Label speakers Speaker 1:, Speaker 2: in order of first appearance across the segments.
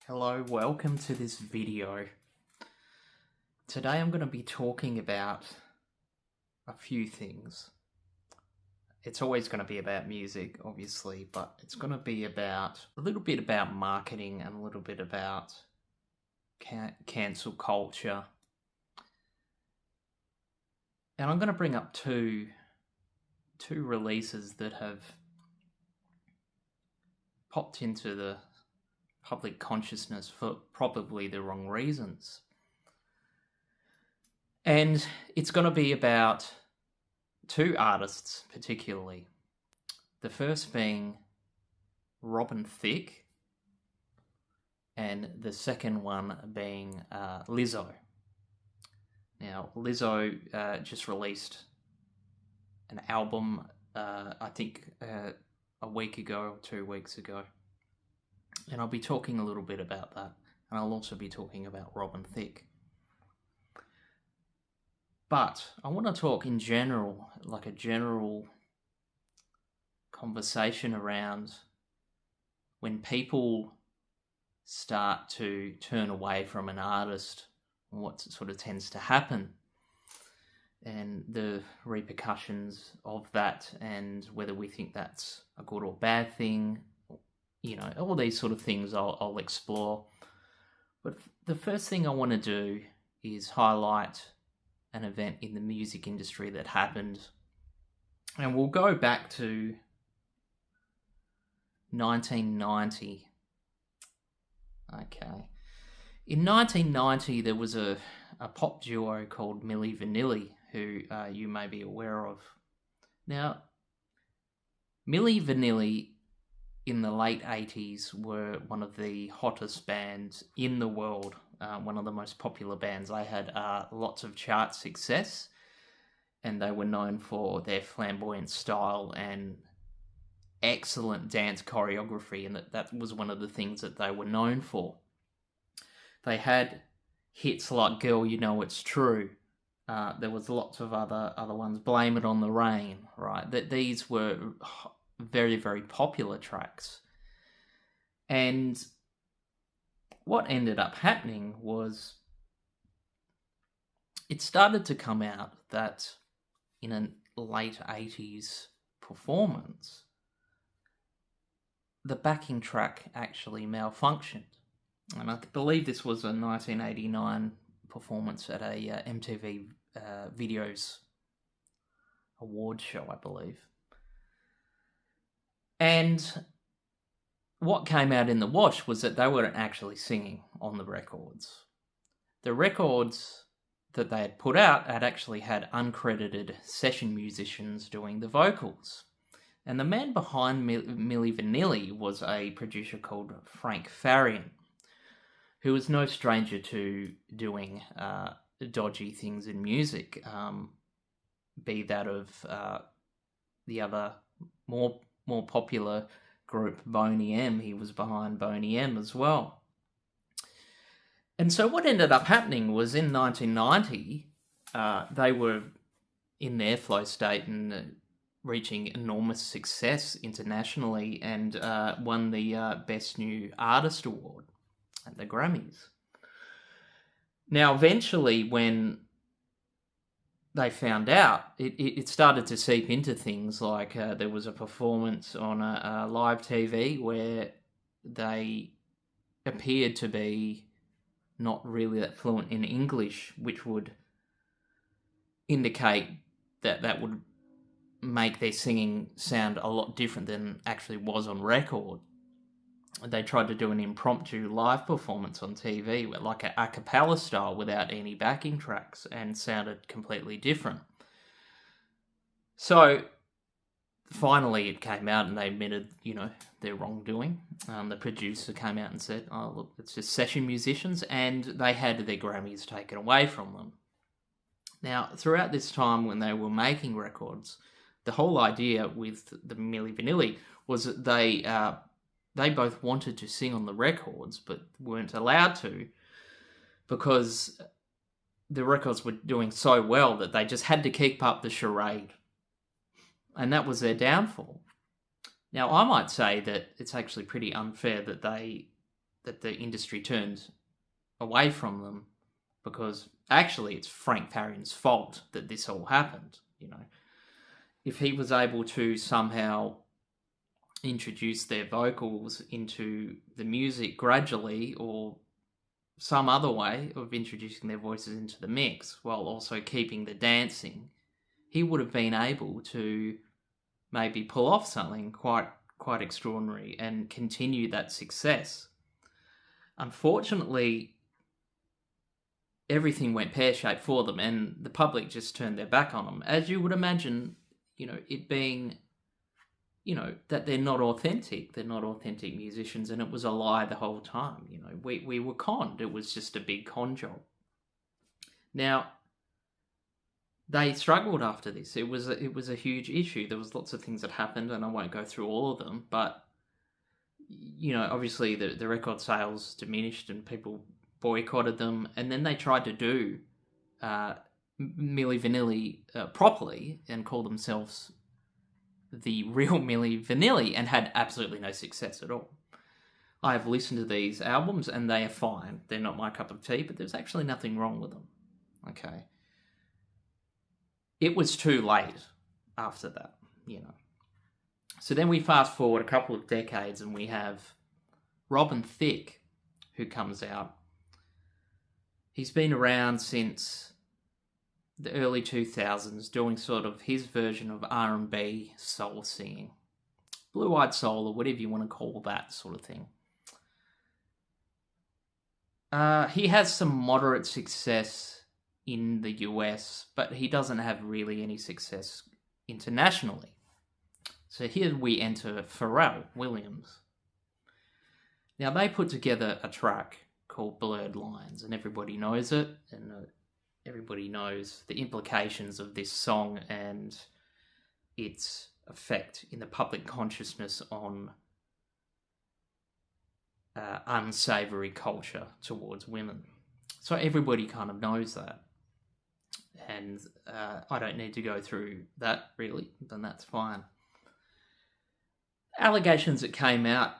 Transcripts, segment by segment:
Speaker 1: Hello, welcome to this video. Today I'm going to be talking about a few things. It's always going to be about music, obviously, but it's going to be about a little bit about marketing and a little bit about cancel culture. And I'm going to bring up two releases that have popped into the public consciousness for probably the wrong reasons. And it's going to be about two artists particularly. The first being Thicke, and the second one being Lizzo. Now, Lizzo just released an album, I think a week ago or 2 weeks ago. And I'll be talking a little bit about that. And I'll also be talking about Thicke. But I want to talk in general, like a general conversation around when people start to turn away from an artist, what sort of tends to happen, and the repercussions of that, and whether we think that's a good or bad thing. You know, all these sort of things I'll explore. But the first thing I want to do is highlight an event in the music industry that happened. And we'll go back to 1990. Okay. In 1990, there was a pop duo called Milli Vanilli, who you may be aware of. Now, Milli Vanilli in the late 80s were one of the hottest bands in the world, one of the most popular bands. They had lots of chart success, and they were known for their flamboyant style and excellent dance choreography, and that was one of the things that they were known for. They had hits like Girl, You Know It's True. There was lots of other ones, Blame It on the Rain, right? That these were very, very popular tracks. And what ended up happening was it started to come out that in a late 80s performance, the backing track actually malfunctioned. And I believe this was a 1989 performance at a MTV Videos award show, I believe. And what came out in the wash was that they weren't actually singing on the records. The records that they had put out had actually had uncredited session musicians doing the vocals. And the man behind Milli Vanilli was a producer called Frank Farian, who was no stranger to doing dodgy things in music, be that of the other more popular group, Boney M. He was behind Boney M as well. And so what ended up happening was in 1990, they were in their flow state and reaching enormous success internationally, and won the Best New Artist Award at the Grammys. Now, eventually, when they found out, it started to seep into things like there was a performance on a live TV where they appeared to be not really that fluent in English, which would indicate that would make their singing sound a lot different than actually was on record. They tried to do an impromptu live performance on TV, like a cappella style without any backing tracks, and sounded completely different. So finally it came out and they admitted, their wrongdoing. The producer came out and said, oh, look, it's just session musicians, and they had their Grammys taken away from them. Now, throughout this time when they were making records, the whole idea with the Milli Vanilli was that they both wanted to sing on the records, but weren't allowed to because the records were doing so well that they just had to keep up the charade. And that was their downfall. Now, I might say that it's actually pretty unfair that they that the industry turned away from them, because actually it's Frank Farian's fault that this all happened. If he was able to somehow introduce their vocals into the music gradually, or some other way of introducing their voices into the mix while also keeping the dancing, he would have been able to maybe pull off something quite extraordinary and continue that success. Unfortunately, everything went pear-shaped for them, and the public just turned their back on them, as you would imagine, it being, that they're not authentic musicians, and it was a lie the whole time. We were conned. It was just a big con job. Now, they struggled after this. It was a huge issue. There was lots of things that happened, and I won't go through all of them, but obviously the record sales diminished and people boycotted them, and then they tried to do Milli Vanilli properly and call themselves the real Milli Vanilli, and had absolutely no success at all. I have listened to these albums and they are fine. They're not my cup of tea, but there's actually nothing wrong with them. Okay. It was too late after that, So then we fast forward a couple of decades and we have Robin Thicke, who comes out. He's been around since the early 2000s, doing sort of his version of R&B soul singing. Blue-eyed soul, or whatever you want to call that sort of thing. He has some moderate success in the US, but he doesn't have really any success internationally. So here we enter Pharrell Williams. Now, they put together a track called Blurred Lines, and everybody knows it, and everybody knows the implications of this song and its effect in the public consciousness on unsavory culture towards women. So everybody kind of knows that. And I don't need to go through that, really, then that's fine. Allegations that came out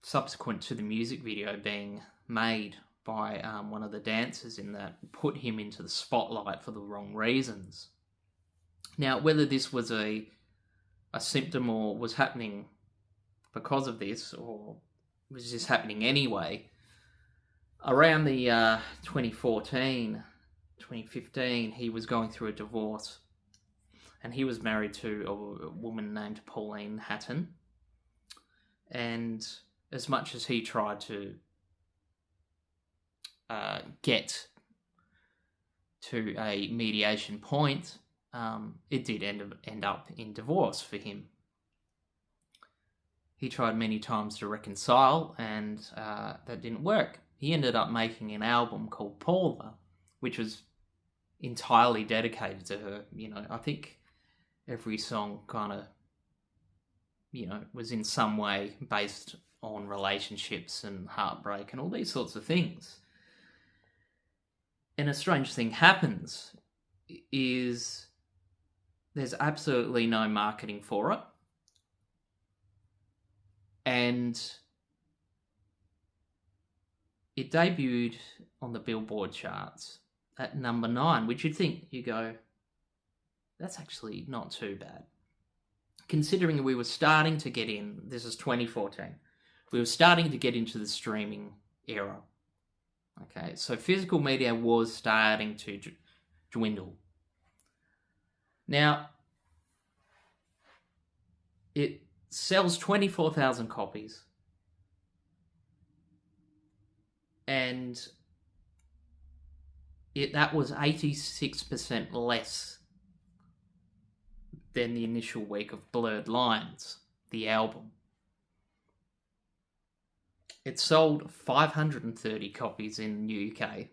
Speaker 1: subsequent to the music video being made by one of the dancers in that put him into the spotlight for the wrong reasons. Now, whether this was a symptom or was happening because of this, or was just happening anyway, around the 2014, 2015, he was going through a divorce, and he was married to a woman named Pauline Hatton. And as much as he tried to get to a mediation point, it did end up in divorce for him. He tried many times to reconcile, and that didn't work. He ended up making an album called Paula, which was entirely dedicated to her. I think every song kind of, was in some way based on relationships and heartbreak and all these sorts of things. And a strange thing happens is there's absolutely no marketing for it. And it debuted on the Billboard charts at number 9, which you go, that's actually not too bad. Considering we were starting to get in, this is 2014, we were starting to get into the streaming era. Okay, so physical media was starting to dwindle. Now, it sells 24,000 copies. And that was 86% less than the initial week of Blurred Lines, the album. It sold 530 copies in the UK,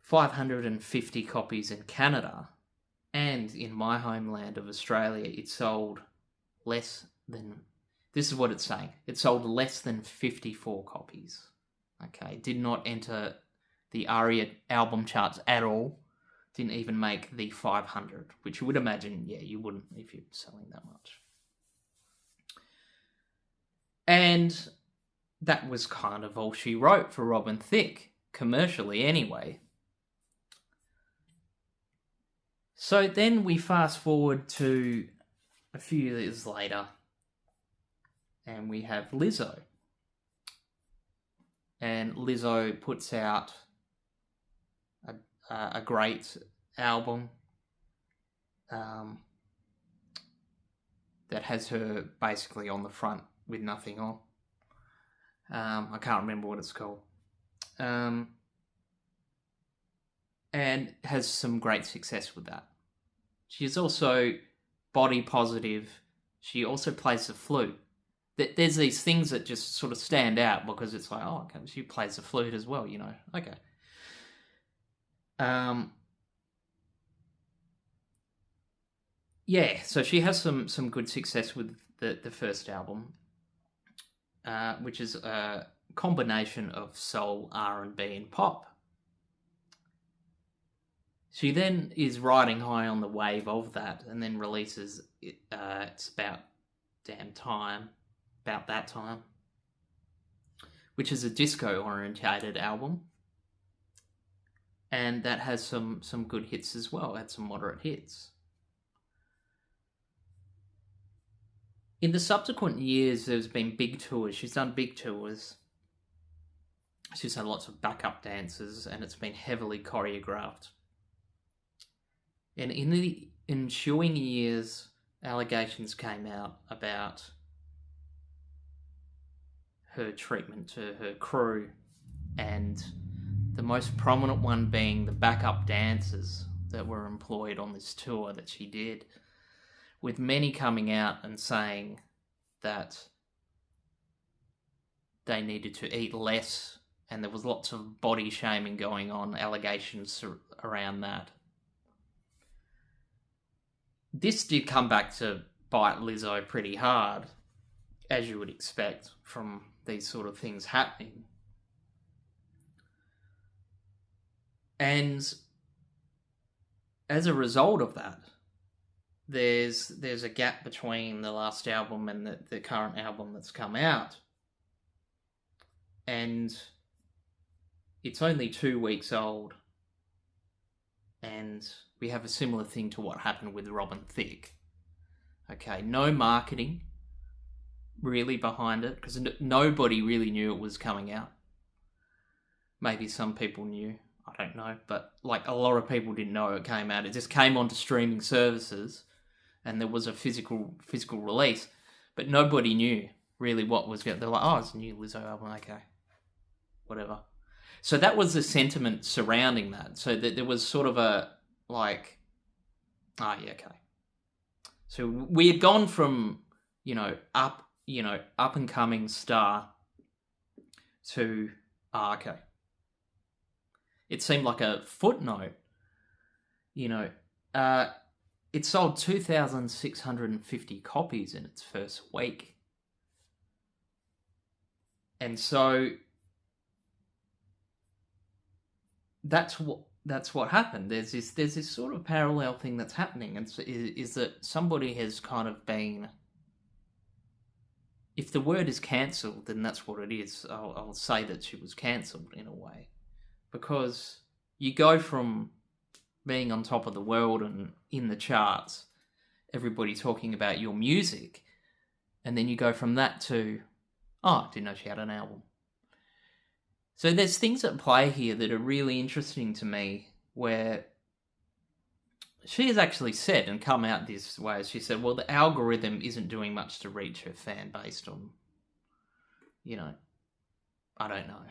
Speaker 1: 550 copies in Canada, and in my homeland of Australia, it sold less than, this is what it's saying, it sold less than 54 copies. Okay, did not enter the ARIA album charts at all. Didn't even make the 500, which you would imagine, you wouldn't if you're selling that much. And that was kind of all she wrote for Robin Thicke, commercially anyway. So then we fast forward to a few years later, and we have Lizzo. And Lizzo puts out a great album that has her basically on the front with nothing on. I can't remember what it's called. And has some great success with that. She's also body positive. She also plays the flute. There's these things that just sort of stand out because it's like, oh, okay, she plays the flute as well, you know. Okay. Yeah, so she has some good success with the first album, which is a combination of soul, R&B, and pop. She then is riding high on the wave of that, and then releases It's About that time, which is a disco-orientated album, and that has some good hits as well. It had some moderate hits. In the subsequent years, there's been big tours. She's done big tours. She's had lots of backup dancers, and it's been heavily choreographed. And in the ensuing years, allegations came out about her treatment to her crew, and the most prominent one being the backup dancers that were employed on this tour that she did, with many coming out and saying that they needed to eat less, and there was lots of body shaming going on, allegations around that. This did come back to bite Lizzo pretty hard, as you would expect from these sort of things happening. And as a result of that, there's a gap between the last album and the current album that's come out. And it's only 2 weeks old. And we have a similar thing to what happened with Robin Thicke. Okay, no marketing really behind it, because nobody really knew it was coming out. Maybe some people knew, I don't know, but like a lot of people didn't know it came out. It just came onto streaming services, and there was a physical release, but nobody knew really what was going. They're like, oh, it's a new Lizzo album, okay, whatever. So that was the sentiment surrounding that. So that there was sort of a like, yeah, okay. So we had gone from up and coming star to okay. It seemed like a footnote. It sold 2,650 copies in its first week. And so that's what happened. There's this sort of parallel thing that's happening, and is that somebody has kind of been. If the word is cancelled, then that's what it is. I'll say that she was cancelled in a way, because you go from being on top of the world and in the charts, everybody talking about your music, and then you go from that to, I didn't know she had an album. So there's things at play here that are really interesting to me, where she has actually said and come out this way. She said, well, the algorithm isn't doing much to reach her fan based on, I don't know.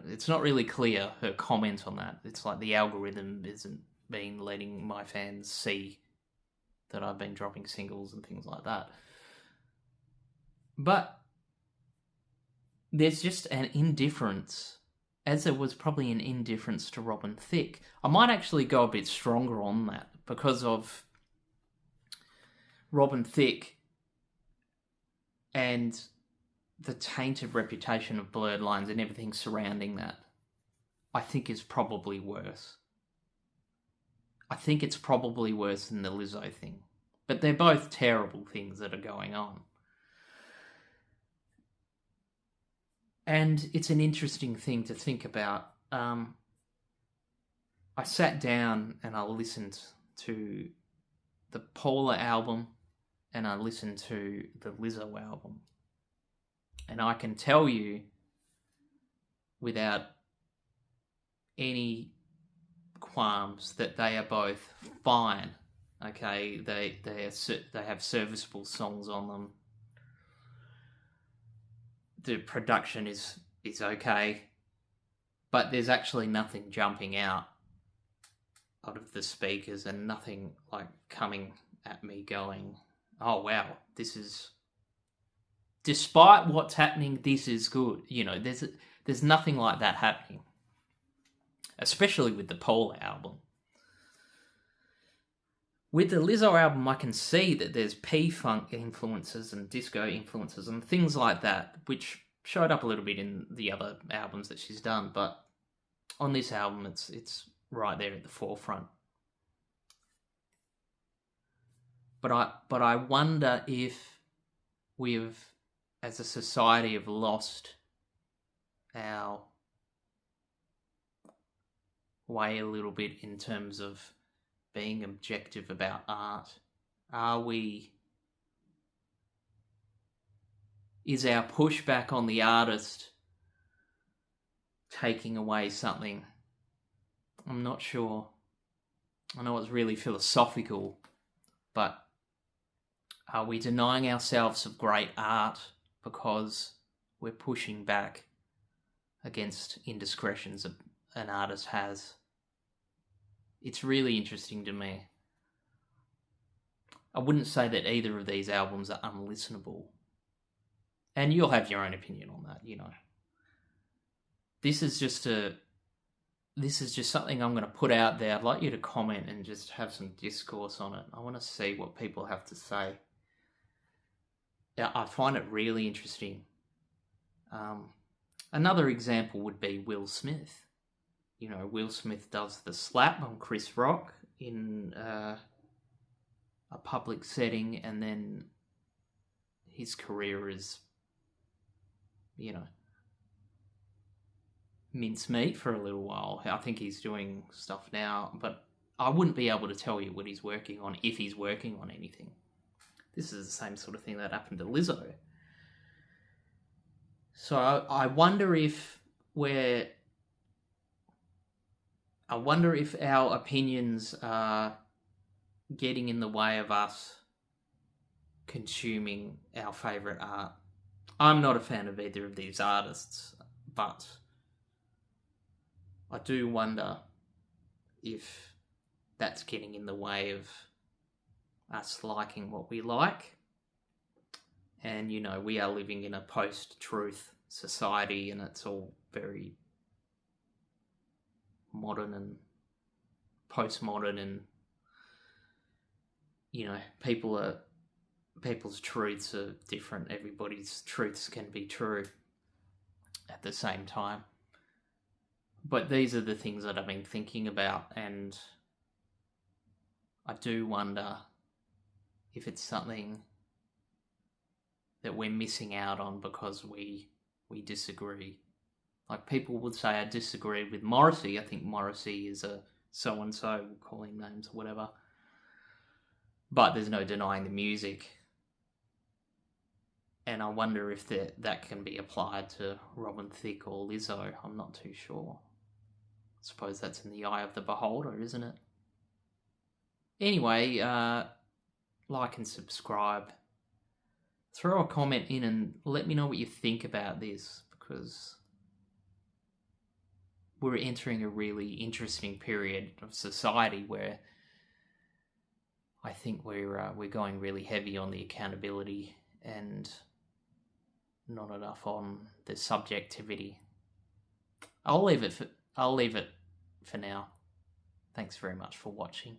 Speaker 1: It's not really clear, her comment on that. It's like the algorithm isn't letting my fans see that I've been dropping singles and things like that. But there's just an indifference, as there was probably an indifference to Robin Thicke. I might actually go a bit stronger on that because of Robin Thicke and the tainted reputation of Blurred Lines and everything surrounding that. I think is probably worse. I think it's probably worse than the Lizzo thing. But they're both terrible things that are going on. And it's an interesting thing to think about. I sat down and I listened to the Paula album and I listened to the Lizzo album. And I can tell you without any qualms that they are both fine. Okay, they have serviceable songs on them. The production is okay, but there's actually nothing jumping out of the speakers and nothing like coming at me going, oh wow, this is, despite what's happening, this is good. You know, there's nothing like that happening, especially with the Paula album. With the Lizzo album, I can see that there's P-Funk influences and disco influences and things like that, which showed up a little bit in the other albums that she's done, but on this album, it's right there at the forefront. But I wonder if we've, as a society, have lost our way a little bit in terms of being objective about art. Is our pushback on the artist taking away something? I'm not sure. I know it's really philosophical, but are we denying ourselves of great art because we're pushing back against indiscretions an artist has? It's really interesting to me. I wouldn't say that either of these albums are unlistenable. And you'll have your own opinion on that, you know. This is just something I'm going to put out there. I'd like you to comment and just have some discourse on it. I want to see what people have to say. I find it really interesting. Another example would be Will Smith. You know, Will Smith does the slap on Chris Rock in a public setting, and then his career is, you know, mincemeat for a little while. I think he's doing stuff now, but I wouldn't be able to tell you what he's working on if he's working on anything. This is the same sort of thing that happened to Lizzo. So I wonder if our opinions are getting in the way of us consuming our favourite art. I'm not a fan of either of these artists, but I do wonder if that's getting in the way of us liking what we like. And, you know, we are living in a post-truth society, and it's all very modern and postmodern, and, you know, people's truths are different. Everybody's truths can be true at the same time. But these are the things that I've been thinking about, and I do wonder if it's something that we're missing out on because we disagree. Like, people would say I disagree with Morrissey. I think Morrissey is a so-and-so, we'll call him names or whatever. But there's no denying the music. And I wonder if that can be applied to Robin Thicke or Lizzo. I'm not too sure. I suppose that's in the eye of the beholder, isn't it? Anyway, like and subscribe. Throw a comment in and let me know what you think about this, because we're entering a really interesting period of society where I think we're going really heavy on the accountability and not enough on the subjectivity. I'll leave it for now. Thanks very much for watching.